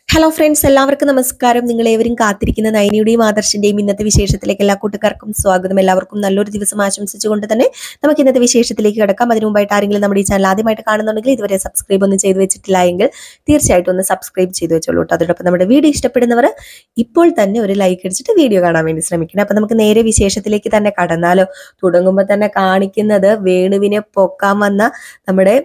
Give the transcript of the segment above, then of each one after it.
Hello friends, എല്ലാവർക്കും നമസ്കാരം. നിങ്ങളേവരും കാത്തിരിക്കുന്ന നയനിയുടെയും ആദർശിന്റെയും ഇന്നത്തെ വിശേഷത്തിലേക്ക് എല്ലാ കൂട്ടുകാർക്കും സ്വാഗതം. എല്ലാവർക്കും നല്ലൊരു ദിവസം ആശംസിച്ചുകൊണ്ട് തന്നെ നമുക്ക് ഇന്നത്തെ വിശേഷത്തിലേക്ക് കിടക്കാം. അതിനു മുമ്പായിട്ട് ആരെങ്കിലും നമ്മുടെ ഈ ചാനൽ ആദ്യമായിട്ട് കാണുന്നുണ്ടെങ്കിൽ ഇതുവരെ സബ്സ്ക്രൈബ് ഒന്നും ചെയ്തു വെച്ചിട്ടില്ല എങ്കിൽ തീർച്ചയായിട്ടും ഒന്ന് സബ്സ്ക്രൈബ് ചെയ്ത് വെച്ചോളൂ കേട്ടോ. അതോടൊപ്പം നമ്മുടെ വീഡിയോ ഇഷ്ടപ്പെടുന്നവർ ഇപ്പോൾ തന്നെ ഒരു ലൈക്ക് അടിച്ചിട്ട് വീഡിയോ കാണാൻ വേണ്ടി ശ്രമിക്കണം. അപ്പൊ നമുക്ക് നേരെ വിശേഷത്തിലേക്ക് തന്നെ കടന്നാലോ. തുടങ്ങുമ്പോൾ തന്നെ കാണിക്കുന്നത് വേണുവിനെ പൊക്കാൻ വന്ന നമ്മുടെ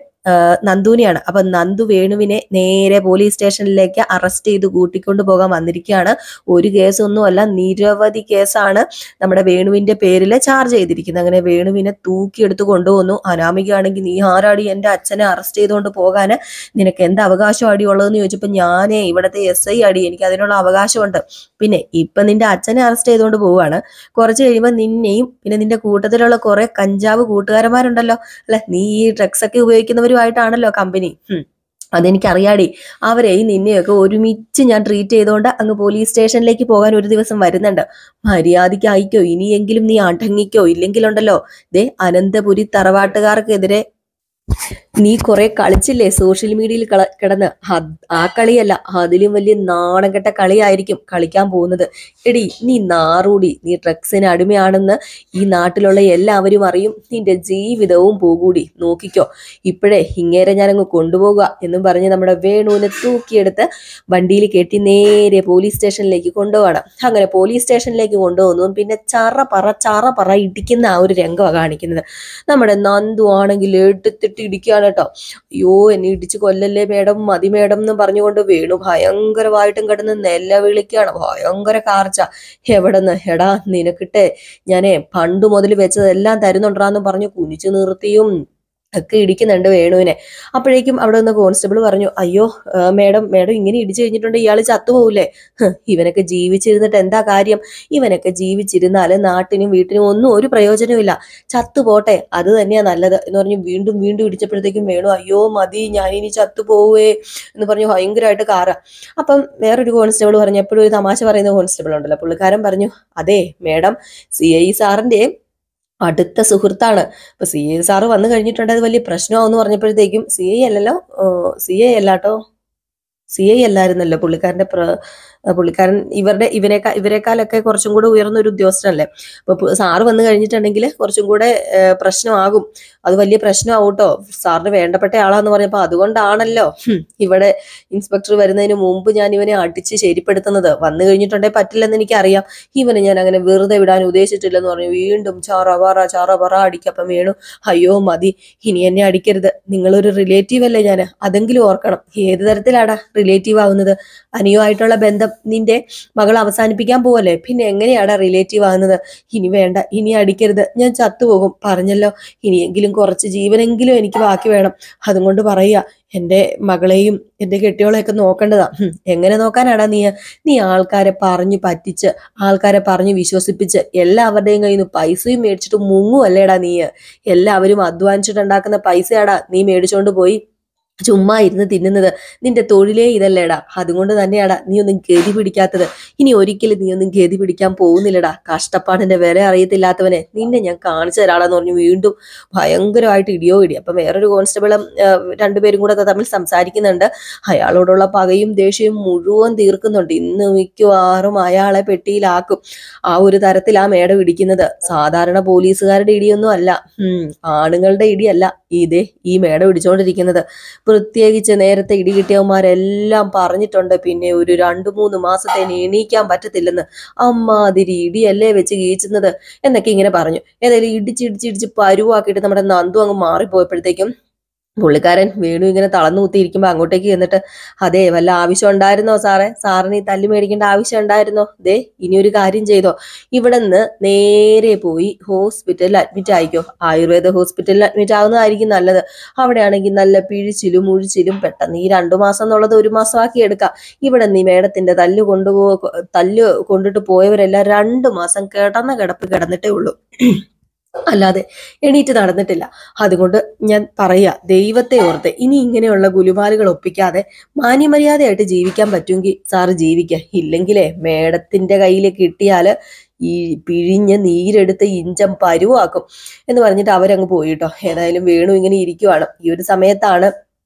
നന്ദുവിനെയാണ്. അപ്പൊ നന്ദു വേണുവിനെ നേരെ പോലീസ് സ്റ്റേഷനിലേക്ക് അറസ്റ്റ് ചെയ്ത് കൂട്ടിക്കൊണ്ടു പോകാൻ വന്നിരിക്കുകയാണ്. ഒരു കേസൊന്നും അല്ല, നിരവധി കേസാണ് നമ്മുടെ വേണുവിന്റെ പേരിൽ ചാർജ് ചെയ്തിരിക്കുന്നത്. അങ്ങനെ വേണുവിനെ തൂക്കിയെടുത്ത് കൊണ്ടുവന്നു. അനാമികയാണെങ്കിൽ നീ ആരാടി എന്റെ അച്ഛനെ അറസ്റ്റ് ചെയ്തുകൊണ്ട് പോകാന്, നിനക്ക് എന്ത് അവകാശം അടി ഉള്ളതെന്ന് ചോദിച്ചപ്പോൾ ഞാനേ ഇവിടത്തെ SI അടി, എനിക്ക് അതിനുള്ള അവകാശമുണ്ട്. പിന്നെ ഇപ്പൊ നിന്റെ അച്ഛനെ അറസ്റ്റ് ചെയ്തുകൊണ്ട് പോവുകയാണ്. കുറച്ച് കഴിയുമ്പോൾ നിന്നെയും പിന്നെ നിന്റെ കൂട്ടത്തിലുള്ള കുറെ കഞ്ചാവ് കൂട്ടുകാരന്മാരുണ്ടല്ലോ, അല്ലെ, നീ ഈ ഡ്രഗ്സ് ഒക്കെ ഉപയോഗിക്കുന്നവരുമായിട്ടാണല്ലോ കമ്പനി. അതെനിക്കറിയാടി. അവരെയും നിന്നെയൊക്കെ ഒരുമിച്ച് ഞാൻ ട്രീറ്റ് ചെയ്തുകൊണ്ട് അങ്ങ് പോലീസ് സ്റ്റേഷനിലേക്ക് പോകാൻ ഒരു ദിവസം വരുന്നുണ്ട്. മര്യാദയ്ക്ക് അയക്കോ, ഇനിയെങ്കിലും നീ അടങ്ങിക്കോ, ഇല്ലെങ്കിലുണ്ടല്ലോ ദേ അനന്തപുരി തറവാട്ടുകാർക്കെതിരെ നീ കുറെ കളിച്ചില്ലേ സോഷ്യൽ മീഡിയയിൽ കിടന്ന്, ആ കളിയല്ല, അതിലും വലിയ നാണം കെട്ട കളിയായിരിക്കും കളിക്കാൻ പോകുന്നത്. എടി നീ നാറൂടി, നീ ഡ്രഗ്സിന് അടിമയാണെന്ന് ഈ നാട്ടിലുള്ള എല്ലാവരും അറിയും, നിന്റെ ജീവിതവും പോകൂടി, നോക്കിക്കോ. ഇപ്പോഴേ ഇങ്ങേരെ ഞാനങ്ങ് കൊണ്ടുപോകുക എന്നും പറഞ്ഞ് നമ്മുടെ വേണുവിനെ തൂക്കിയെടുത്ത് വണ്ടിയിൽ കെട്ടി നേരെ പോലീസ് സ്റ്റേഷനിലേക്ക് കൊണ്ടുപോകണം. അങ്ങനെ പോലീസ് സ്റ്റേഷനിലേക്ക് കൊണ്ടുപോകുന്നു. പിന്നെ ചറ പറ ഇടിക്കുന്ന ആ ഒരു രംഗമാണ് കാണിക്കുന്നത്. നമ്മുടെ നന്ദു ആണെങ്കിൽ എടുത്തിട്ട് ഇടിക്കുകയാണ് കേട്ടോ. അയ്യോ എന്നെ ഇടിച്ച് കൊല്ലല്ലേ മേഡം, മതി മേഡം എന്ന് പറഞ്ഞുകൊണ്ട് വേണു ഭയങ്കരമായിട്ടും കിടന്ന് നിലവിളിക്കുകയാണ്. ഭയങ്കര കാർച്ച. എവിടെന്ന്, എടാ നിനക്കിട്ടെ ഞാനേ പണ്ട് മുതൽ വെച്ചതെല്ലാം തരുന്നുണ്ടാന്ന് പറഞ്ഞു കുനിച്ചു നിർത്തിയും ഒക്കെ ഇടിക്കുന്നുണ്ട് വേണുവിനെ. അപ്പോഴേക്കും അവിടെ നിന്ന് കോൺസ്റ്റബിൾ പറഞ്ഞു, അയ്യോ മേഡം ഇങ്ങനെ ഇടിച്ചു കഴിഞ്ഞിട്ടുണ്ട് ഇയാൾ ചത്തുപോകില്ലേ? ഇവനൊക്കെ ജീവിച്ചിരുന്നിട്ട് എന്താ കാര്യം? ഇവനൊക്കെ ജീവിച്ചിരുന്നാല് നാട്ടിനും വീട്ടിനും ഒന്നും ഒരു പ്രയോജനമില്ല, ചത്തുപോട്ടെ, അത് തന്നെയാ നല്ലത് എന്ന് പറഞ്ഞു വീണ്ടും വീണ്ടും ഇടിച്ചപ്പോഴത്തേക്കും വേണു അയ്യോ മതി, ഞാനിനി ചത്തുപോവേ എന്ന് പറഞ്ഞു ഭയങ്കരമായിട്ട് കാറ. അപ്പം വേറൊരു കോൺസ്റ്റബിൾ പറഞ്ഞു, എപ്പോഴും ഒരു തമാശ പറയുന്ന കോൺസ്റ്റബിൾ ഉണ്ടല്ലോ, പുള്ളിക്കാരൻ പറഞ്ഞു, അതെ മേഡം CI സാറിന്റെ അടുത്ത സുഹൃത്താണ്. അപ്പൊ CI സാറ് വന്നു കഴിഞ്ഞിട്ടുണ്ട്, അത് വലിയ പ്രശ്നമാവെന്ന് പറഞ്ഞപ്പോഴത്തേക്കും CI അല്ലല്ലോ, CI അല്ലാട്ടോ, CI അല്ലായിരുന്നല്ലോ പുള്ളിക്കാരൻ ഇവരെക്കാളൊക്കെ കുറച്ചും കൂടെ ഉയർന്ന ഒരു ഉദ്യോഗസ്ഥനല്ലേ. അപ്പൊ സാറ് വന്നു കഴിഞ്ഞിട്ടുണ്ടെങ്കിൽ കുറച്ചും കൂടെ പ്രശ്നമാകും, അത് വലിയ പ്രശ്നമാവും കേട്ടോ, സാറിന് വേണ്ടപ്പെട്ട ആളാന്ന് പറഞ്ഞപ്പോ അതുകൊണ്ടാണല്ലോ ഇവിടെ ഇൻസ്പെക്ടർ വരുന്നതിന് മുമ്പ് ഞാൻ ഇവനെ അടിച്ച് ശരിപ്പെടുത്തുന്നത്, വന്നു കഴിഞ്ഞിട്ടുണ്ടെങ്കിൽ പറ്റില്ലെന്ന് എനിക്കറിയാം, ഇവനെ ഞാൻ അങ്ങനെ വെറുതെ വിടാൻ ഉദ്ദേശിച്ചിട്ടില്ലെന്ന് പറഞ്ഞു വീണ്ടും ചാറ പറ അടിക്കും. അപ്പം വേണു അയ്യോ മതി, ഇനി എന്നെ അടിക്കരുത്, നിങ്ങളൊരു റിലേറ്റീവ് അല്ലേ, ഞാൻ അതെങ്കിലും ഓർക്കണം. ഏത് തരത്തിലാടാ റിലേറ്റീവ് ആവുന്നത്? അനിയുമായിട്ടുള്ള ബന്ധം നിന്റെ മകൾ അവസാനിപ്പിക്കാൻ പോവല്ലേ, പിന്നെ എങ്ങനെയാടാ റിലേറ്റീവ് ആകുന്നത്? ഇനി വേണ്ട, ഇനി അടിക്കരുത്, ഞാൻ ചത്തുപോകും, പറഞ്ഞല്ലോ, ഇനിയെങ്കിലും കുറച്ച് ജീവനെങ്കിലും എനിക്ക് ബാക്കി വേണം, അതുകൊണ്ട് പറയുക, എൻ്റെ മകളെയും എൻ്റെ കെട്ടിയോളെയൊക്കെ നോക്കേണ്ടതാ. എങ്ങനെ നോക്കാനാടാ നീ ആൾക്കാരെ പറഞ്ഞു പറ്റിച്ച്, ആൾക്കാരെ പറഞ്ഞു വിശ്വസിപ്പിച്ച് എല്ലാവരുടെയും കയ്യിൽ നിന്ന് പൈസയും മേടിച്ചിട്ട് മുങ്ങുമല്ലേടാ നീ? എല്ലാവരും അധ്വാനിച്ചിട്ടുണ്ടാക്കുന്ന പൈസയാടാ നീ മേടിച്ചോണ്ട് പോയി ചുമ്മാ ഇരുന്ന് തിന്നുന്നത്. നിന്റെ തൊഴിലേ ഇതല്ലേടാ, അതുകൊണ്ട് തന്നെയാടാ നീ ഒന്നും ഗതി പിടിക്കാത്തത്. ഇനി ഒരിക്കലും നീ ഒന്നും ഗതി പിടിക്കാൻ പോകുന്നില്ലടാ, കഷ്ടപ്പാടിന്റെ വില അറിയത്തില്ലാത്തവനെ, നിന്നെ ഞാൻ കാണിച്ചു തരാളെന്ന് പറഞ്ഞു വീണ്ടും ഭയങ്കരമായിട്ട് ഇടി. അപ്പം വേറൊരു കോൺസ്റ്റബിളും രണ്ടുപേരും കൂടെ തമ്മിൽ സംസാരിക്കുന്നുണ്ട്. അയാളോടുള്ള പകയും ദേഷ്യവും മുഴുവൻ തീർക്കുന്നുണ്ട്. ഇന്ന് മിക്കവാറും അയാളെ പെട്ടിയിലാക്കും, ആ ഒരു തരത്തിലാ മേഡം ഇടിക്കുന്നത്. സാധാരണ പോലീസുകാരുടെ ഇടിയൊന്നും അല്ല, ആണുങ്ങളുടെ ഇടിയല്ല ഈ മേഡം ഇടിച്ചോണ്ടിരിക്കുന്നത്. പ്രത്യേകിച്ച് നേരത്തെ ഇടി കിട്ടിയവന്മാരെല്ലാം പറഞ്ഞിട്ടുണ്ട്, പിന്നെ ഒരു 2-3 മാസത്തേന് എണീക്കാൻ പറ്റത്തില്ലെന്ന്, അമ്മാതിരി ഇടിയല്ലേ വെച്ച് കീച്ചുന്നത് എന്നൊക്കെ ഇങ്ങനെ പറഞ്ഞു. ഏതായാലും ഇടിച്ച് പരുവാക്കിയിട്ട് നമ്മുടെ നന്ദു അങ്ങ് മാറിപ്പോയപ്പോഴത്തേക്കും പുള്ളിക്കാരൻ വേണു ഇങ്ങനെ തളർന്നു കുത്തിയിരിക്കുമ്പോ അങ്ങോട്ടേക്ക് ചെന്നിട്ട്, അതെ വല്ല ആവശ്യം ഉണ്ടായിരുന്നോ സാറേ? സാറിന് ഈ തല്ലി മേടിക്കേണ്ട ആവശ്യം ഉണ്ടായിരുന്നോ? ദേ ഇനി ഒരു കാര്യം ചെയ്തോ, ഇവിടെ നിന്ന് നേരെ പോയി ഹോസ്പിറ്റലിൽ അഡ്മിറ്റ് ആയിക്കോ, ആയുർവേദ ഹോസ്പിറ്റലിൽ അഡ്മിറ്റ് ആവുന്നതായിരിക്കും നല്ലത്. അവിടെയാണെങ്കിൽ നല്ല പിഴിച്ചിലും ഉഴിച്ചിലും പെട്ടെന്ന് ഈ 2 മാസം എന്നുള്ളത് 1 മാസമാക്കി എടുക്കാം. ഇവിടെ നീ മേഡത്തിന്റെ തല്ല് കൊണ്ടിട്ട് പോയവരെല്ലാം 2 മാസം കിടന്ന കിടപ്പ് കിടന്നിട്ടേ ഉള്ളൂ, അല്ലാതെ എണീറ്റ് നടന്നിട്ടില്ല. അതുകൊണ്ട് ഞാൻ പറയാ, ദൈവത്തെ ഓർത്ത് ഇനി ഇങ്ങനെയുള്ള ഗുലുമാലുകൾ ഒപ്പിക്കാതെ മാന്യമര്യാദയായിട്ട് ജീവിക്കാൻ പറ്റുമെങ്കിൽ സാറ് ജീവിക്കുക, ഇല്ലെങ്കിലേ മേഡത്തിന്റെ കയ്യിൽ കിട്ടിയാല് ഈ പിഴിഞ്ഞ് നീരെടുത്ത് ഇഞ്ചം പരുവാക്കും എന്ന് പറഞ്ഞിട്ട് അവരങ്ങ് പോയിട്ടോ. ഏതായാലും വേണു ഇങ്ങനെ ഇരിക്കുവാണ്. ഈ ഒരു സമയത്താണ്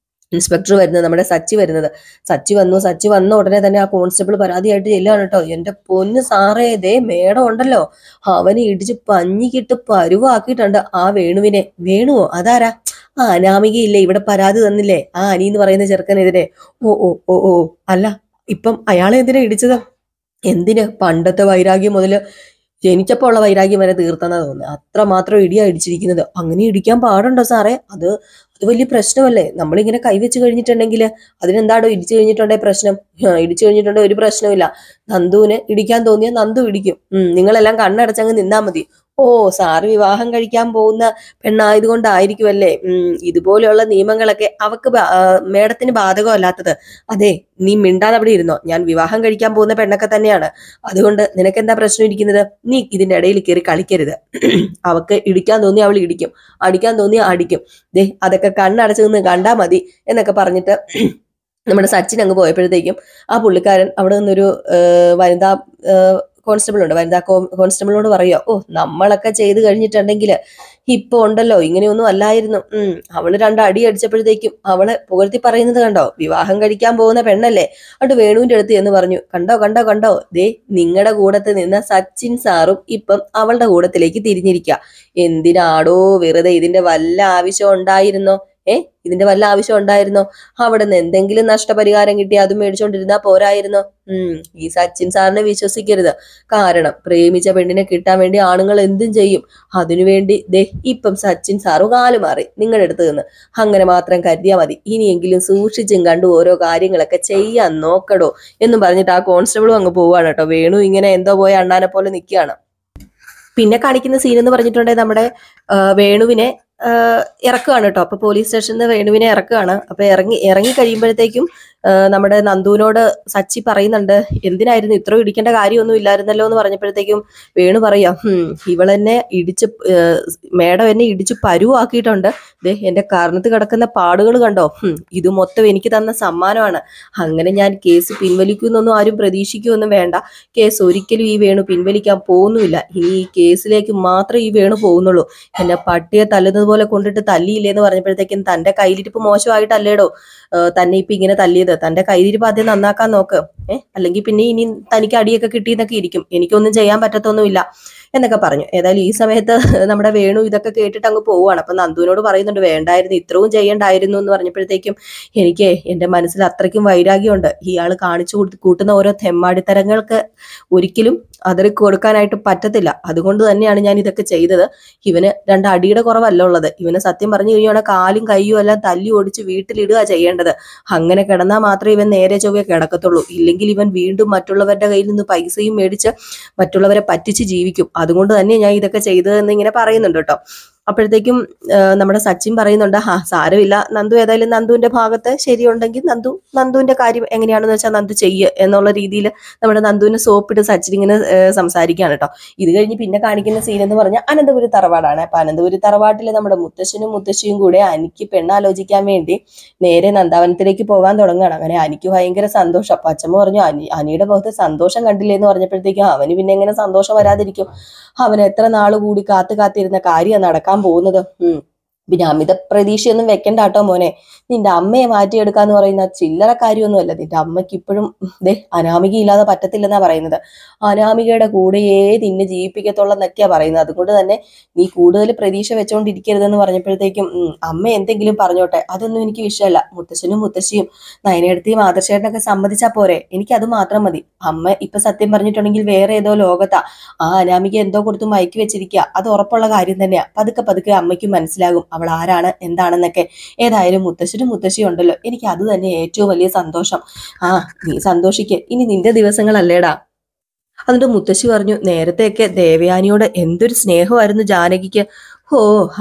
ഇൻസ്പെക്ടർ വരുന്നത്, നമ്മുടെ സച്ചി വരുന്നത്. സച്ചി വന്ന ഉടനെ തന്നെ ആ കോൺസ്റ്റബിൾ പരാതിയായിട്ട് ചെല്ലുകയാണ് കേട്ടോ. എന്റെ പൊന്ന് സാറേ, ദേ മേഡം ഉണ്ടല്ലോ, അവനെ ഇടിച്ച് പഞ്ഞിക്കിട്ട് പരുവാക്കിയിട്ടുണ്ട് ആ വേണുവിനെ. വേണുവോ? അതാരാ? ആ അനാമികയില്ലേ ഇവിടെ പരാതി തന്നില്ലേ, ആ അനി എന്ന് പറയുന്ന ചെറുക്കനെതിരെ. ഓ ഓ ഓ ഓ അല്ല, ഇപ്പം അയാളെ എന്തിനാ ഇടിച്ചത്? എന്തിന്? പണ്ടത്തെ വൈരാഗ്യം മുതല് ജനിച്ചപ്പോ ഉള്ള വൈരാഗ്യം വരെ തീർത്തെന്നാ തോന്നുന്നത്. അത്രമാത്രം ഇടിയാ ഇടിച്ചിരിക്കുന്നത്. അങ്ങനെ ഇടിക്കാൻ പാടുണ്ടോ സാറേ? അത് അത് വലിയ പ്രശ്നമല്ലേ? നമ്മളിങ്ങനെ കൈവച്ച് കഴിഞ്ഞിട്ടുണ്ടെങ്കിൽ അതിനെന്താടോ ഇടിച്ചു കഴിഞ്ഞിട്ടുണ്ടെങ്കിൽ പ്രശ്നം? ഇടിച്ചു കഴിഞ്ഞിട്ടുണ്ടെങ്കിൽ ഒരു പ്രശ്നമില്ല. നന്ദുവിന് ഇടിക്കാൻ തോന്നിയാൽ നന്ദു ഇടിക്കും. നിങ്ങളെല്ലാം കണ്ണടച്ചങ്ങ് നിന്നാ മതി. ഓ, സാറ് വിവാഹം കഴിക്കാൻ പോകുന്ന പെണ്ണായതുകൊണ്ടായിരിക്കുമല്ലേ ഇതുപോലെയുള്ള നിയമങ്ങളൊക്കെ അവക്ക് മേഡത്തിന് ബാധകമല്ലാത്തത്. അതെ, നീ മിണ്ടാതെ അവിടെ ഇരുന്നോ. ഞാൻ വിവാഹം കഴിക്കാൻ പോകുന്ന പെണ്ണൊക്കെ തന്നെയാണ്. അതുകൊണ്ട് നിനക്ക് എന്താ പ്രശ്നം ഇരിക്കുന്നത്? നീ ഇതിന്റെ ഇടയിൽ കയറി കളിക്കരുത്. അവക്ക് ഇടിക്കാൻ തോന്നി അവൾ ഇടിക്കും, അടിക്കാൻ തോന്നി അടിക്കും. ദേ അതൊക്കെ കണ്ണടച്ചു നിന്ന് കണ്ടാ മതി എന്നൊക്കെ പറഞ്ഞിട്ട് നമ്മുടെ സച്ചിൻ അങ്ങ് പോയപ്പോഴത്തേക്കും ആ പുള്ളിക്കാരൻ അവിടെ നിന്നൊരു വനിതാ കോൺസ്റ്റബിൾ ഉണ്ട്, വനിതാ കോൺസ്റ്റബിളിനോട് പറയുക, ഓ നമ്മളൊക്കെ ചെയ്ത് കഴിഞ്ഞിട്ടുണ്ടെങ്കിൽ ഇപ്പൊ ഉണ്ടല്ലോ ഇങ്ങനെയൊന്നും അല്ലായിരുന്നു. അവള് അടി അടിച്ചപ്പോഴത്തേക്കും അവളെ പുകഴ്ത്തി പറയുന്നത് കണ്ടോ? വിവാഹം കഴിക്കാൻ പോകുന്ന പെണ്ണല്ലേ. അത് വേണുവിന്റെ അടുത്ത് എന്ന് പറഞ്ഞു. കണ്ടോ കണ്ടോ കണ്ടോ, ദേ നിങ്ങളുടെ കൂടത്ത് നിന്ന സച്ചിൻ സാറും ഇപ്പം അവളുടെ കൂടത്തിലേക്ക് തിരിഞ്ഞിരിക്കുക. എന്തിനാടോ വെറുതെ? ഇതിന്റെ വല്ല ആവശ്യം ഉണ്ടായിരുന്നോ? ഇതിന്റെ വല്ല ആവശ്യം ഉണ്ടായിരുന്നോ? അവിടെ നിന്ന് എന്തെങ്കിലും നഷ്ടപരിഹാരം കിട്ടി അതും മേടിച്ചോണ്ടിരുന്നാ പോരായിരുന്നോ? ഈ സച്ചിൻ സാറിനെ വിശ്വസിക്കരുത്. കാരണം പ്രേമിച്ച പെണ്ണിനെ കിട്ടാൻ വേണ്ടി ആണുങ്ങൾ എന്തും ചെയ്യും. അതിനുവേണ്ടി ദേ ഇപ്പം സച്ചിൻ സാറു കാലുമാറി നിങ്ങളുടെ അടുത്ത് നിന്ന്. അങ്ങനെ മാത്രം കരുതിയാ മതി. ഇനിയെങ്കിലും സൂക്ഷിച്ചും കണ്ടു ഓരോ കാര്യങ്ങളൊക്കെ ചെയ്യാൻ നോക്കടോ എന്നും പറഞ്ഞിട്ട് ആ കോൺസ്റ്റബിളും അങ്ങ് പോവാണ് കേട്ടോ. വേണു ഇങ്ങനെ എന്തോ പോയ അണ്ണാനെ പോലെ നിൽക്കുകയാണ്. പിന്നെ കാണിക്കുന്ന സീൻ എന്ന് പറഞ്ഞിട്ടുണ്ടെങ്കിൽ നമ്മുടെ വേണുവിനെ ഇറക്കുകയാണ് കേട്ടോ. അപ്പൊ പോലീസ് സ്റ്റേഷനിൽ നിന്ന് വേണുവിനെ ഇറക്കുകയാണ്. അപ്പൊ ഇറങ്ങി കഴിയുമ്പോഴത്തേക്കും നമ്മുടെ നന്ദുവിനോട് സച്ചി പറയുന്നുണ്ട്, എന്തിനായിരുന്നു ഇത്ര ഇടിക്കേണ്ട കാര്യമൊന്നും ഇല്ലായിരുന്നല്ലോ എന്ന് പറഞ്ഞപ്പോഴത്തേക്കും വേണു പറയാ, ഇവളെന്നെ ഇടിച്ച് മേഡം എന്നെ ഇടിച്ച് പരുവാക്കിയിട്ടുണ്ട്. ദേ എന്റെ കാരണത്ത് കിടക്കുന്ന പാടുകൾ കണ്ടോ? ഇത് മൊത്തം എനിക്ക് തന്ന സമ്മാനമാണ്. അങ്ങനെ ഞാൻ കേസ് പിൻവലിക്കുന്നൊന്നും ആരും പ്രതീക്ഷിക്കുമൊന്നും വേണ്ട. കേസ് ഒരിക്കലും ഈ വേണു പിൻവലിക്കാൻ പോകുന്നുമില്ല. ഇനി ഈ കേസിലേക്ക് മാത്രമേ ഈ വേണു പോകുന്നുള്ളൂ. എന്നെ പട്ടിയെ തല്ലുന്നത് പോലെ കൊണ്ടിട്ട് തല്ലിയില്ലേന്ന് പറഞ്ഞപ്പോഴത്തേക്കും തന്റെ കയ്യിലിരിപ്പ് മോശമായിട്ടല്ലേടോ തന്നെ ഇപ്പൊ ഇങ്ങനെ തല്ലിയത്? തന്റെ കയ്യിലിരിപ്പ് ആദ്യം നന്നാക്കാൻ നോക്ക്. അല്ലെങ്കിൽ പിന്നെ ഇനി തനിക്ക് അടിയൊക്കെ കിട്ടിയെന്നൊക്കെ ഇരിക്കും. എനിക്കൊന്നും ചെയ്യാൻ പറ്റത്തൊന്നുമില്ല എന്നൊക്കെ പറഞ്ഞു. ഏതായാലും ഈ സമയത്ത് നമ്മുടെ വേണു ഇതൊക്കെ കേട്ടിട്ട് അങ്ങ് പോവുകയാണ്. അപ്പൊ നന്ദുവിനോട് പറയുന്നുണ്ട്, വേണ്ടായിരുന്നു, ഇത്രയും ചെയ്യണ്ടായിരുന്നു എന്ന് പറഞ്ഞപ്പോഴത്തേക്കും എനിക്ക് എന്റെ മനസ്സിൽ അത്രയ്ക്കും വൈരാഗ്യമുണ്ട്. ഇയാൾ കാണിച്ചു കൂട്ടുന്ന ഓരോ തെമ്മാടിത്തരങ്ങൾക്ക് ഒരിക്കലും അതിൽ കൊടുക്കാനായിട്ട് പറ്റത്തില്ല. അതുകൊണ്ട് തന്നെയാണ് ഞാൻ ഇതൊക്കെ ചെയ്തത്. ഇവന് അടിയുടെ കുറവല്ല ഉള്ളത്. ഇവന് സത്യം പറഞ്ഞു കഴിഞ്ഞാൽ കാലും കയ്യും എല്ലാം തല്ലി ഓടിച്ച് വീട്ടിലിടുക ചെയ്യേണ്ടത്. അങ്ങനെ കിടന്നാൽ മാത്രമേ ഇവൻ നേരെ ചൊവ്വേ കിടക്കത്തുള്ളൂ. ഇല്ലെങ്കിൽ ഇവൻ വീണ്ടും മറ്റുള്ളവരുടെ കയ്യിൽ നിന്ന് പൈസയും മേടിച്ച് മറ്റുള്ളവരെ പറ്റിച്ച് ജീവിക്കും. അതുകൊണ്ട് തന്നെ ഞാൻ ഇതൊക്കെ ചെയ്തതെന്ന് ഇങ്ങനെ പറയുന്നുണ്ട് കേട്ടോ. അപ്പോഴത്തേക്കും നമ്മുടെ സച്ചിൻ പറയുന്നുണ്ട്, സാരമില്ല നന്ദു, ഏതായാലും നന്ദുവിന്റെ ഭാഗത്ത് ശരിയുണ്ടെങ്കിൽ നന്ദുവിന്റെ കാര്യം എങ്ങനെയാണെന്ന് വെച്ചാൽ നന്ദു ചെയ്യ് എന്നുള്ള രീതിയിൽ നമ്മുടെ നന്ദുവിനെ സോപ്പിട്ട് സച്ചിൻ ഇങ്ങനെ സംസാരിക്കുകയാണ് കേട്ടോ. ഇത് കഴിഞ്ഞ് പിന്നെ കാണിക്കുന്ന സീൻ എന്ന് പറഞ്ഞാൽ അനന്തപുരി തറവാടാണ്. അപ്പൊ അനന്തപുരി തറവാട്ടില് നമ്മുടെ മുത്തശ്ശനും മുത്തശ്ശിയും കൂടെ അനിക്ക് പെണ്ണാലോചിക്കാൻ വേണ്ടി നേരെ നന്ദാവനത്തിലേക്ക് പോകാൻ തുടങ്ങുകയാണ്. അങ്ങനെ അനിക്ക് ഭയങ്കര സന്തോഷം. അപ്പൊ അച്ഛമ്മ പറഞ്ഞു, അനിയുടെ മുഖത്ത് സന്തോഷം കണ്ടില്ലേ എന്ന് പറഞ്ഞപ്പോഴത്തേക്കും അവന് പിന്നെ എങ്ങനെ സന്തോഷം വരാതിരിക്കും? അവൻ എത്ര നാള് കൂടി കാത്തിരുന്ന കാര്യം നടക്കാൻ പോകുന്നത്. പിന്നെ അമിത പ്രതീക്ഷയൊന്നും വെക്കണ്ട കേട്ടോ മോനെ. നിന്റെ അമ്മയെ മാറ്റിയെടുക്കാന്ന് പറയുന്ന ചില്ലറ കാര്യമൊന്നുമല്ല. നിന്റെ അമ്മയ്ക്ക് ഇപ്പോഴും അനാമിക ഇല്ലാതെ പറ്റത്തില്ലെന്നാ പറയുന്നത്. അനാമികയുടെ കൂടെയേ നിന്നെ ജീവിപ്പിക്കത്തുള്ളെന്നൊക്കെയാ പറയുന്നത്. അതുകൊണ്ട് തന്നെ നീ കൂടുതൽ പ്രതീക്ഷ വെച്ചോണ്ടിരിക്കരുതെന്ന് പറഞ്ഞപ്പോഴത്തേക്കും അമ്മ എന്തെങ്കിലും പറഞ്ഞോട്ടെ, അതൊന്നും എനിക്ക് വിഷയമല്ല. മുത്തശ്ശനും മുത്തശ്ശിയും നയനേടത്തെയും ആദർശേട്ടനൊക്കെ സമ്മതിച്ചാ പോരെ, എനിക്ക് അത് മാത്രം മതി. അമ്മ ഇപ്പൊ സത്യം പറഞ്ഞിട്ടുണ്ടെങ്കിൽ വേറെ ഏതോ ലോകത്താ. ആ അനാമിക എന്തോ കൊടുത്ത് മയക്കി വെച്ചിരിക്കുക. അത് ഉറപ്പുള്ള കാര്യം തന്നെയാ. പതുക്കെ അമ്മയ്ക്ക് മനസ്സിലാകും അവൾ ആരാണ് എന്താണെന്നൊക്കെ. ഏതായാലും മുത്തശ്ശനും മുത്തശ്ശിയും ഉണ്ടല്ലോ, എനിക്ക് അത് തന്നെ ഏറ്റവും വലിയ സന്തോഷം. നീ സന്തോഷിക്ക്, ഇനി നിന്റെ ദിവസങ്ങളല്ലേടാ. എന്നിട്ട് മുത്തശ്ശി പറഞ്ഞു, നേരത്തെയൊക്കെ ദേവയാനിയോട് എന്തൊരു സ്നേഹമായിരുന്നു ജാനകിക്ക്.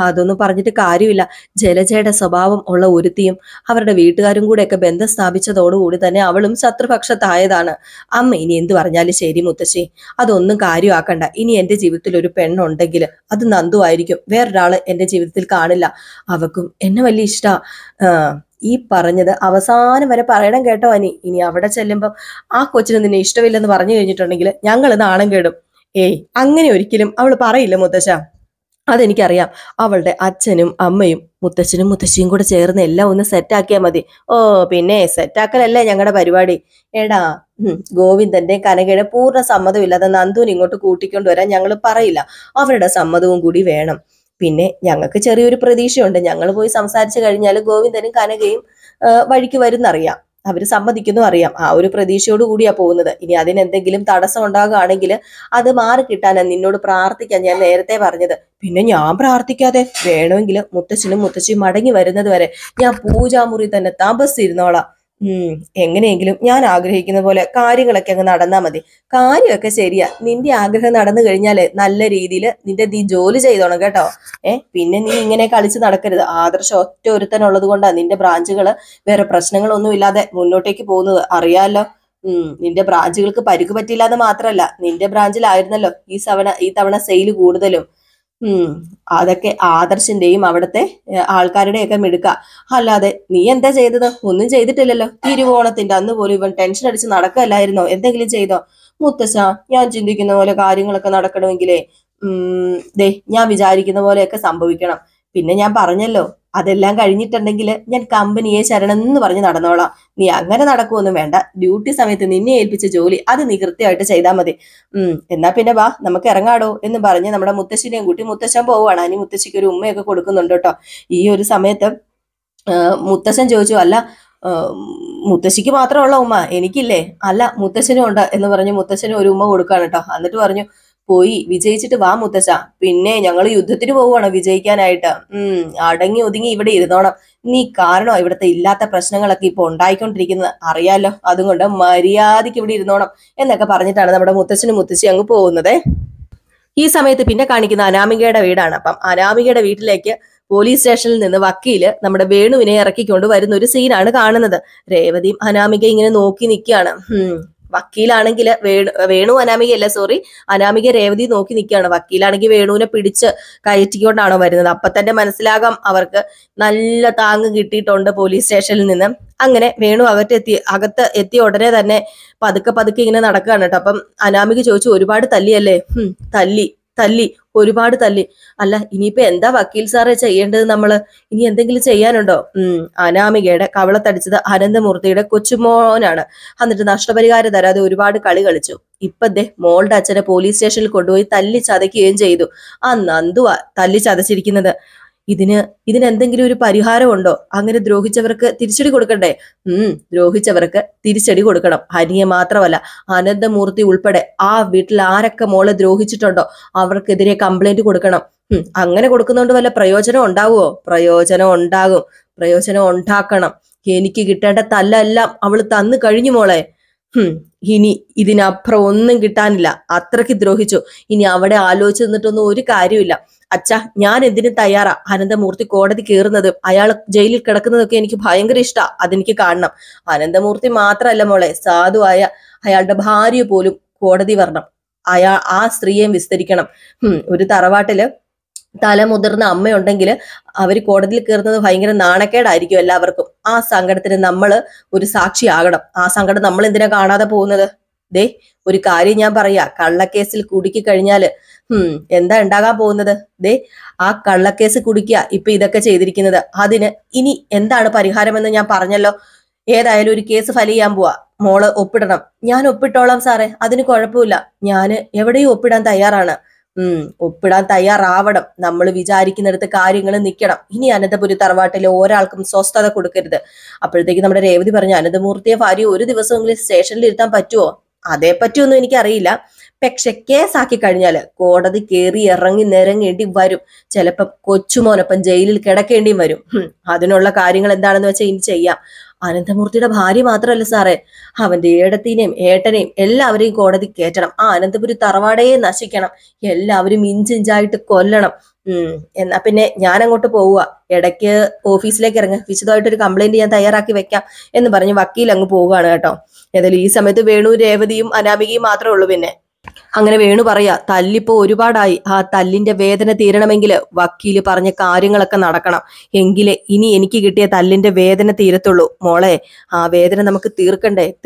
അതൊന്നും പറഞ്ഞിട്ട് കാര്യമില്ല. ജലജയുടെ സ്വഭാവം ഉള്ള ഒരുത്തിയും അവരുടെ വീട്ടുകാരും കൂടെയൊക്കെ ബന്ധം സ്ഥാപിച്ചതോടുകൂടി തന്നെ അവളും ശത്രുപക്ഷത്തായതാണ്. അമ്മ ഇനി എന്ത് പറഞ്ഞാലും ശരി മുത്തശ്ശി, അതൊന്നും കാര്യമാക്കണ്ട. ഇനി എന്റെ ജീവിതത്തിൽ ഒരു പെണ്ണുണ്ടെങ്കിൽ അത് നന്ദു ആയിരിക്കും. വേറൊരാള് എന്റെ ജീവിതത്തിൽ കാണില്ല. അവക്കും എന്നെ വലിയ ഇഷ്ടാ. ഈ പറഞ്ഞത് അവസാനം വരെ പറയണം കേട്ടോ അനി. ഇനി അവിടെ ചെല്ലുമ്പം ആ കൊച്ചിന് നിന്നെ ഇഷ്ടമില്ലെന്ന് പറഞ്ഞു കഴിഞ്ഞിട്ടുണ്ടെങ്കിൽ ഞങ്ങൾ നാണം കേടും. അങ്ങനെ ഒരിക്കലും അവള് പറയില്ല മുത്തശ്ശ. അതെനിക്കറിയാം. അവളുടെ അച്ഛനും അമ്മയും മുത്തച്ഛനും മുത്തശ്ശിയും കൂടെ ചേർന്ന് എല്ലാം ഒന്ന് സെറ്റാക്കിയാൽ മതി. ഓ പിന്നെ സെറ്റാക്കലല്ലേ ഞങ്ങളുടെ പരിപാടി. എടാ ഗോവിന്ദന്റെ കനകയുടെ പൂർണ്ണ സമ്മതമില്ലാതെ നന്ദുവിനെ ഇങ്ങോട്ട് കൂട്ടിക്കൊണ്ടുവരാൻ ഞങ്ങൾ പറയില്ല. അവരുടെ സമ്മതവും കൂടി വേണം. പിന്നെ ഞങ്ങൾക്ക് ചെറിയൊരു പ്രതീക്ഷയുണ്ട്. ഞങ്ങൾ പോയി സംസാരിച്ചു കഴിഞ്ഞാൽ ഗോവിന്ദനും കനകയും വഴിക്ക് വരുന്നറിയാം. അവര് സമ്മതിക്കുന്നു അറിയാം. ആ ഒരു പ്രതീക്ഷയോട് കൂടിയാ പോകുന്നത്. ഇനി അതിനെന്തെങ്കിലും തടസ്സം ഉണ്ടാകുകയാണെങ്കിൽ അത് മാറി കിട്ടാനാ നിന്നോട് പ്രാർത്ഥിക്കാൻ ഞാൻ നേരത്തെ പറഞ്ഞത്. പിന്നെ ഞാൻ പ്രാർത്ഥിക്കാതെ വേണമെങ്കിൽ മുത്തച്ഛനും മുത്തശ്ശിയും മടങ്ങി വരുന്നത് വരെ ഞാൻ പൂജാമുറി തന്നെ തപസ്സിരുന്നോളാം. എങ്ങനെയെങ്കിലും ഞാൻ ആഗ്രഹിക്കുന്ന പോലെ കാര്യങ്ങളൊക്കെ അങ്ങ് നടന്നാ മതി. കാര്യമൊക്കെ ശരിയാ. നിന്റെ ആഗ്രഹം നടന്നു കഴിഞ്ഞാല് നല്ല രീതിയിൽ നീ ജോലി ചെയ്തോണം കേട്ടോ. പിന്നെ നീ ഇങ്ങനെ കളിച്ച് നടക്കരുത്. ആദർശം ഒറ്റ ഒരുത്തനുള്ളത് കൊണ്ടാ നിന്റെ ബ്രാഞ്ചുകള് വേറെ പ്രശ്നങ്ങളൊന്നും ഇല്ലാതെ മുന്നോട്ടേക്ക് പോകുന്നത് അറിയാലോ. നിന്റെ ബ്രാഞ്ചുകൾക്ക് പരിക്ക് പറ്റില്ല എന്ന് മാത്രല്ല, നിന്റെ ബ്രാഞ്ചിലായിരുന്നല്ലോ ഈ തവണ സെയിൽ കൂടുതലും. അതൊക്കെ ആദർശിന്റെയും അവിടുത്തെ ആൾക്കാരുടെയൊക്കെ മിടുക്ക. അല്ലാതെ നീ എന്താ ചെയ്തത്? ഒന്നും ചെയ്തിട്ടില്ലല്ലോ. തിരുവോണത്തിന്റെ അന്ന് പോലും ഇവൻ ടെൻഷൻ അടിച്ച് നടക്കല്ലായിരുന്നോ? എന്തെങ്കിലും ചെയ്തോ? മുത്തശ്ശ, ഞാൻ ചിന്തിക്കുന്ന പോലെ കാര്യങ്ങളൊക്കെ നടക്കണമെങ്കിലേ ഞാൻ വിചാരിക്കുന്ന പോലെയൊക്കെ സംഭവിക്കണം. പിന്നെ ഞാൻ പറഞ്ഞല്ലോ, അതെല്ലാം കഴിഞ്ഞിട്ടുണ്ടെങ്കിൽ ഞാൻ കമ്പനിയെ ശരണം എന്ന് പറഞ്ഞ് നടന്നോളാം. നീ അങ്ങനെ നടക്കുമൊന്നും വേണ്ട. ഡ്യൂട്ടി സമയത്ത് നിന്നെ ഏൽപ്പിച്ച ജോലി അത് നീ കൃത്യമായിട്ട് ചെയ്താൽ മതി. എന്നാ പിന്നെ വാ, നമുക്ക് ഇറങ്ങാടോ എന്ന് പറഞ്ഞ് നമ്മുടെ മുത്തശ്ശിനെയും കൂട്ടി മുത്തശ്ശൻ പോവുകയാണ്. അതിന് മുത്തശ്ശിക്ക് ഒരു ഉമ്മയൊക്കെ കൊടുക്കുന്നുണ്ട് കേട്ടോ. ഈ ഒരു സമയത്ത് മുത്തശ്ശൻ ചോദിച്ചു, അല്ല മുത്തശ്ശിക്ക് മാത്രമുള്ള ഉമ്മ എനിക്കില്ലേ? അല്ല, മുത്തശ്ശനും ഉണ്ട് എന്ന് പറഞ്ഞ് മുത്തശ്ശനും ഒരു ഉമ്മ കൊടുക്കാണ് കേട്ടോ. എന്നിട്ട് പറഞ്ഞു, പോയി വിജയിച്ചിട്ട് വാ മുത്തശ്ശ. പിന്നെ ഞങ്ങൾ യുദ്ധത്തിന് പോവുകയാണ് വിജയിക്കാനായിട്ട്. അടങ്ങി ഒതുങ്ങി ഇവിടെ ഇരുന്നോണം. നീ കാരണോ ഇവിടുത്തെ ഇല്ലാത്ത പ്രശ്നങ്ങളൊക്കെ ഇപ്പൊ ഉണ്ടായിക്കൊണ്ടിരിക്കുന്നത് അറിയാലോ. അതുകൊണ്ട് മര്യാദയ്ക്ക് ഇവിടെ ഇരുന്നോണം എന്നൊക്കെ പറഞ്ഞിട്ടാണ് നമ്മുടെ മുത്തശ്ശനും മുത്തശ്ശി അങ്ങ് പോകുന്നത്. ഈ സമയത്ത് പിന്നെ കാണിക്കുന്ന അനാമികയുടെ വീടാണ്. അപ്പം അനാമികയുടെ വീട്ടിലേക്ക് പോലീസ് സ്റ്റേഷനിൽ നിന്ന് വക്കീല് നമ്മുടെ വേണുവിനെ ഇറക്കിക്കൊണ്ട് വരുന്ന ഒരു സീനാണ് കാണുന്നത്. രേവതിയും അനാമിക ഇങ്ങനെ നോക്കി നിൽക്കുകയാണ്. വക്കീലാണെങ്കിൽ വേണു അനാമികയല്ല, സോറി, അനാമിക രേവതി നോക്കി നിൽക്കുകയാണ്. വക്കീലാണെങ്കിൽ വേണുവിനെ പിടിച്ച് കയറ്റിക്കൊണ്ടാണോ വരുന്നത്. അപ്പൊ തന്നെ മനസ്സിലാകാം അവർക്ക് നല്ല താങ്ങ് കിട്ടിയിട്ടുണ്ട് പോലീസ് സ്റ്റേഷനിൽ നിന്ന്. അങ്ങനെ വേണു അകത്ത് എത്തിയ ഉടനെ തന്നെ പതുക്കെ പതുക്കെ ഇങ്ങനെ നടക്കുകയാണ് കേട്ടോ. അപ്പം അനാമിക ചോദിച്ചു, ഒരുപാട് തല്ലിയല്ലേ? തല്ലി, ഒരുപാട് തല്ലി. അല്ല, ഇനിയിപ്പോ എന്താ വക്കീൽ സാറെ ചെയ്യേണ്ടത്? നമ്മള് ഇനി എന്തെങ്കിലും ചെയ്യാനുണ്ടോ? അനാമികയുടെ കവളത്തടിച്ചത് അനന്തമൂർത്തിയുടെ കൊച്ചുമോനാണ്. എന്നിട്ട് നഷ്ടപരിഹാരം തരാതെ ഒരുപാട് കളി കളിച്ചു. ഇപ്പൊ മോളുടെ അച്ഛനെ പോലീസ് സ്റ്റേഷനിൽ കൊണ്ടുപോയി തല്ലി ചതയ്ക്കുകയും ചെയ്തു. ആ നന്ദുവാ തല്ലി ചതച്ചിരിക്കുന്നത്. ഇതിനെന്തെങ്കിലും ഒരു പരിഹാരം ഉണ്ടോ? അങ്ങനെ ദ്രോഹിച്ചവർക്ക് തിരിച്ചടി കൊടുക്കണ്ടേ? ദ്രോഹിച്ചവർക്ക് തിരിച്ചടി കൊടുക്കണം. ഹനിയെ മാത്രമല്ല, അനന്തമൂർത്തി ഉൾപ്പെടെ ആ വീട്ടിൽ ആരൊക്കെ മോളെ ദ്രോഹിച്ചിട്ടുണ്ടോ അവർക്കെതിരെ കംപ്ലൈന്റ് കൊടുക്കണം. അങ്ങനെ കൊടുക്കുന്നോണ്ട് വല്ല പ്രയോജനം ഉണ്ടാവുമോ? പ്രയോജനം ഉണ്ടാകും. പ്രയോജനം ഉണ്ടാക്കണം. എനിക്ക് കിട്ടേണ്ട തല്ലെല്ലാം അവള് തന്നു കഴിഞ്ഞു മോളെ. ഇനി ഇതിനപ്പുറം ഒന്നും കിട്ടാനില്ല. അത്രയ്ക്ക് ദ്രോഹിച്ചു. ഇനി അവിടെ ആലോചിച്ച് നിന്നിട്ടൊന്നും ഒരു കാര്യമില്ല. അച്ഛാ, ഞാൻ എന്തിനും തയ്യാറാ. അനന്തമൂർത്തി കോടതി കയറുന്നതും അയാൾ ജയിലിൽ കിടക്കുന്നതൊക്കെ എനിക്ക് ഭയങ്കര ഇഷ്ടാ. അതെനിക്ക് കാണണം. അനന്തമൂർത്തി മാത്രമല്ല മോളെ, സാധുവായ അയാളുടെ ഭാര്യ പോലും കോടതി വരണം. ആ സ്ത്രീയെ വിസ്തരിക്കണം. ഒരു തറവാട്ടില് തല മുതിർന്ന അമ്മയുണ്ടെങ്കിൽ അവർ കോടതിയിൽ കയറുന്നത് ഭയങ്കര നാണക്കേടായിരിക്കും എല്ലാവർക്കും. ആ സങ്കടത്തിന് നമ്മള് ഒരു സാക്ഷിയാകണം. ആ സങ്കടം നമ്മൾ എന്തിനാ കാണാതെ പോകുന്നത്? ഒരു കാര്യം ഞാൻ പറയാ, കള്ളക്കേസിൽ കുടുക്കി കഴിഞ്ഞാല് എന്താ ഉണ്ടാകാൻ പോകുന്നത്? ആ കള്ളക്കേസ് കുടുക്കിയ ഇപ്പൊ ഇതൊക്കെ ചെയ്തിരിക്കുന്നത്. അതിന് ഇനി എന്താണ് പരിഹാരമെന്ന് ഞാൻ പറഞ്ഞല്ലോ. ഏതായാലും ഒരു കേസ് ഫയൽ ചെയ്യാൻ പോവാ. മോള് ഒപ്പിടണം. ഞാൻ ഒപ്പിട്ടോളാം സാറേ, അതിന് കുഴപ്പമില്ല. ഞാന് എവിടെയും ഒപ്പിടാൻ തയ്യാറാണ്. ഒപ്പിടാൻ തയ്യാറാവണം. നമ്മൾ വിചാരിക്കുന്നിടത്ത് കാര്യങ്ങൾ നിൽക്കണം. ഇനി അനന്തപുരി തറവാട്ടിലെ ഒരാൾക്കും സ്വസ്ഥത കൊടുക്കരുത്. അപ്പോഴത്തേക്ക് നമ്മുടെ രേവതി പറഞ്ഞു, അനന്തമൂർത്തിയെ ഭാര്യ ഒരു ദിവസമെങ്കിലും സ്റ്റേഷനിൽ ഇരുത്താൻ പറ്റുമോ? അതേ പറ്റിയൊന്നും എനിക്കറിയില്ല. പക്ഷെ കേസാക്കി കഴിഞ്ഞാല് കോടതി കയറി ഇറങ്ങി നിരങ്ങേണ്ടി വരും. ചിലപ്പം കൊച്ചുമോനൊപ്പം ജയിലിൽ കിടക്കേണ്ടിയും വരും. അതിനുള്ള കാര്യങ്ങൾ എന്താണെന്ന് വെച്ചാൽ ഇനി ചെയ്യാം. അനന്തമൂർത്തിയുടെ ഭാര്യ മാത്രമല്ല സാറേ, അവന്റെ ഏടത്തിനെയും ഏട്ടനെയും എല്ലാവരെയും കോടതി കയറ്റണം. ആ അനന്തപുരി തറവാടയെ നശിക്കണം. എല്ലാവരും ഇഞ്ചിഞ്ചായിട്ട് കൊല്ലണം. എന്നാ പിന്നെ ഞാൻ അങ്ങോട്ട് പോവുക. ഇടയ്ക്ക് ഓഫീസിലേക്ക് ഇറങ്ങുക. വിശദമായിട്ടൊരു കംപ്ലൈന്റ് ഞാൻ തയ്യാറാക്കി വെക്കാം എന്ന് പറഞ്ഞ് വക്കീൽ അങ്ങ് പോവുകയാണ് കേട്ടോ. ഏതായാലും ഈ സമയത്ത് വേണു രേവതിയും അനാമികയും മാത്രമേ ഉള്ളൂ. പിന്നെ അങ്ങനെ വേണു പറയാ, തല്ലിപ്പോ ഒരുപാടായി, ആ തല്ലിന്റെ വേദന തീരണമെങ്കിൽ വക്കീല് പറഞ്ഞ കാര്യങ്ങളൊക്കെ നടക്കണം, എങ്കിലേ ഇനി എനിക്ക് കിട്ടിയ തല്ലിന്റെ വേദന തീരത്തുള്ളൂ. മോളെ, ആ വേദന നമുക്ക്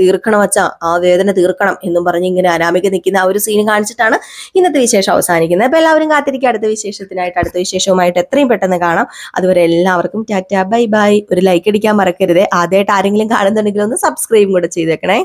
തീർക്കണം അച്ഛാ, ആ വേദന തീർക്കണം എന്നും പറഞ്ഞ് ഇങ്ങനെ അനാമിക നിൽക്കുന്ന ആ ഒരു സീൻ കാണിച്ചിട്ടാണ് ഇന്നത്തെ വിശേഷം അവസാനിക്കുന്നത്. അപ്പൊ എല്ലാവരും കാത്തിരിക്കുക അടുത്ത വിശേഷത്തിനായിട്ട്. അടുത്ത വിശേഷവുമായിട്ട് എത്രയും പെട്ടെന്ന് കാണാം. അതുവരെ എല്ലാവർക്കും ടാറ്റ, ബൈ ബൈ. ഒരു ലൈക്ക് അടിക്കാൻ മറക്കരുത്. ആദ്യമായിട്ട് ആരെങ്കിലും കാണുന്നുണ്ടെങ്കിൽ ഒന്ന് സബ്സ്ക്രൈബും കൂടെ ചെയ്തേക്കണേ.